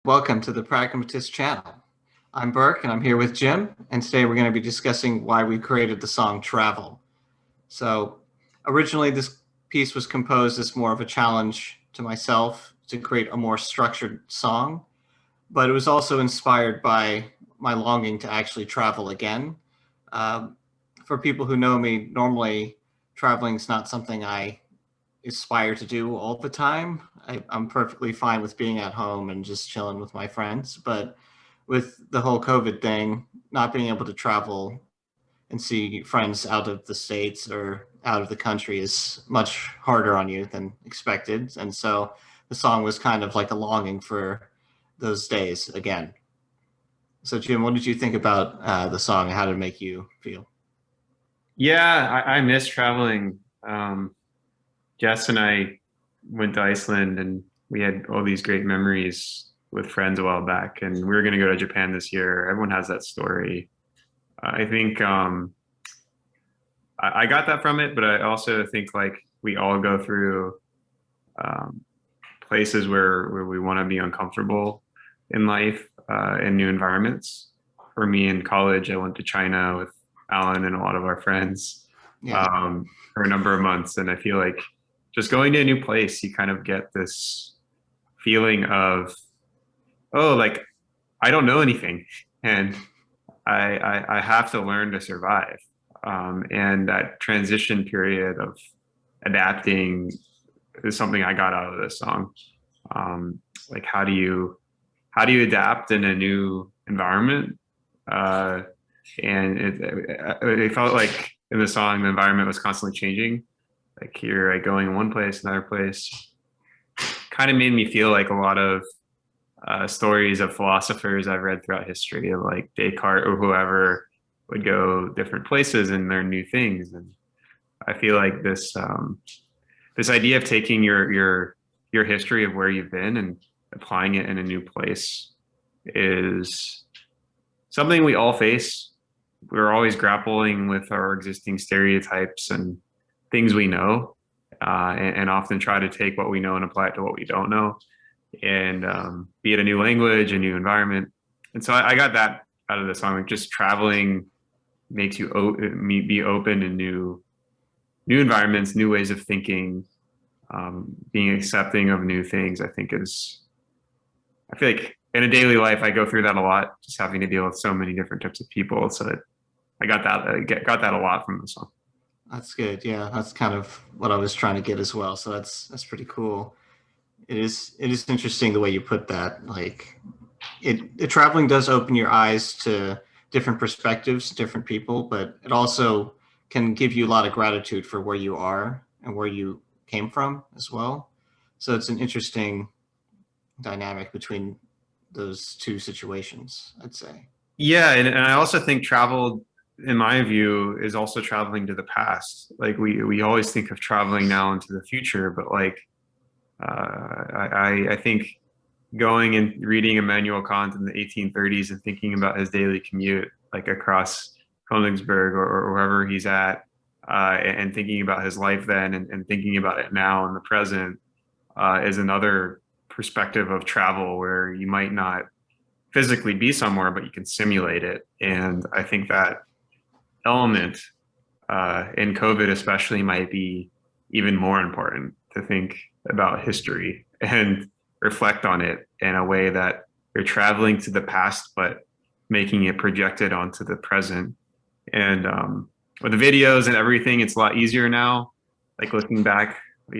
Welcome to the Pragmatist channel. I'm Burke and I'm here with Jim, and today we're going to be discussing why we created the song Travel. So, originally, this piece was composed as more of a challenge to myself to create a more structured song, but it was also inspired by my longing to actually travel again. Um, for people who know me, normally traveling is not something I aspire to do all the time. I'm perfectly fine with being at home and just chilling with my friends. But with the whole COVID thing, not being able to travel and see friends out of the States or out of the country is much harder on you than expected. And so the song was kind of like a longing for those days again. So, Jim, what did you think about the song and how did it make you feel? Yeah, I miss traveling. Jess and I went to Iceland and we had all these great memories with friends a while back. And we were going to go to Japan this year. Everyone has that story. I think I got that from it, but I also think like we all go through um, places where we want to be uncomfortable in life in new environments. For me in college, I went to China with Alan and a lot of our friends Yeah. for a number of months. And I feel like just going to a new place, you kind of get this feeling of, oh, like I don't know anything and I have to learn to survive. And that transition period of adapting is something I got out of this song. Um, like how do you adapt in a new environment? Uh, and it felt like in the song the environment was constantly changing. Like here, I going in one place, another place. Kind of made me feel like a lot of stories of philosophers I've read throughout history, of like Descartes or whoever would go different places and learn new things. And I feel like this idea of taking your history of where you've been and applying it in a new place is something we all face. We're always grappling with our existing stereotypes and things we know, and often try to take what we know and apply it to what we don't know, and be it a new language, a new environment. And so I got that out of the song. Like just traveling makes you be open to new environments, new ways of thinking, being accepting of new things. I think is I feel like in a daily life I go through that a lot, just having to deal with so many different types of people. So that I got that got that a lot from the song. That's good. Yeah, that's kind of what I was trying to get as well. So that's pretty cool. It is interesting the way you put that. Like traveling does open your eyes to different perspectives, different people, but it also can give you a lot of gratitude for where you are and where you came from as well. So it's an interesting dynamic between those two situations, I'd say. Yeah, and I also think travel, in my view, is also traveling to the past. Like we always think of traveling now into the future, but like I think going and reading Immanuel Kant in the 1830s and thinking about his daily commute, like across Königsberg or wherever he's at, and thinking about his life then and thinking about it now in the present, is another perspective of travel where you might not physically be somewhere, but you can simulate it. And I think that element in COVID especially might be even more important to think about history and reflect on it in a way that you're traveling to the past, but making it projected onto the present. And with the videos and everything, it's a lot easier now. Like looking back, a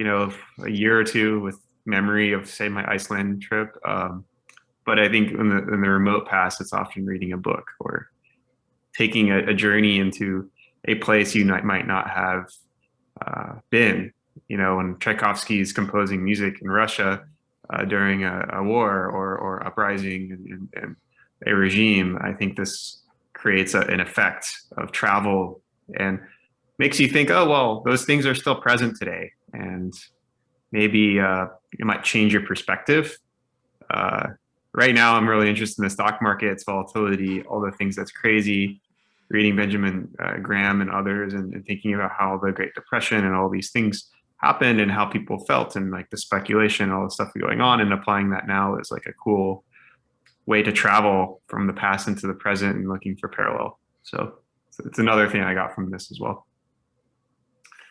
year or two with memory of, say, my Iceland trip. But I think in the remote past, it's often reading a book or taking a journey into a place you might not have been. You know, when Tchaikovsky is composing music in Russia during a war or uprising and a regime, I think this creates an effect of travel and makes you think, oh, well, those things are still present today. And maybe it might change your perspective. Uh, right now, I'm really interested in the stock market, its volatility, all the things that's crazy. Reading Benjamin Graham and others, and thinking about how the Great Depression and all these things happened and how people felt and like the speculation, all the stuff going on, and applying that now is like a cool way to travel from the past into the present and looking for parallel. So it's another thing I got from this as well.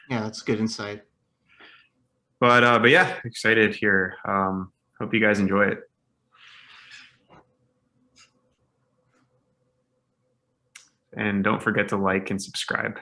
Yeah, that's good insight. But yeah, excited here. Hope you guys enjoy it. And don't forget to like and subscribe.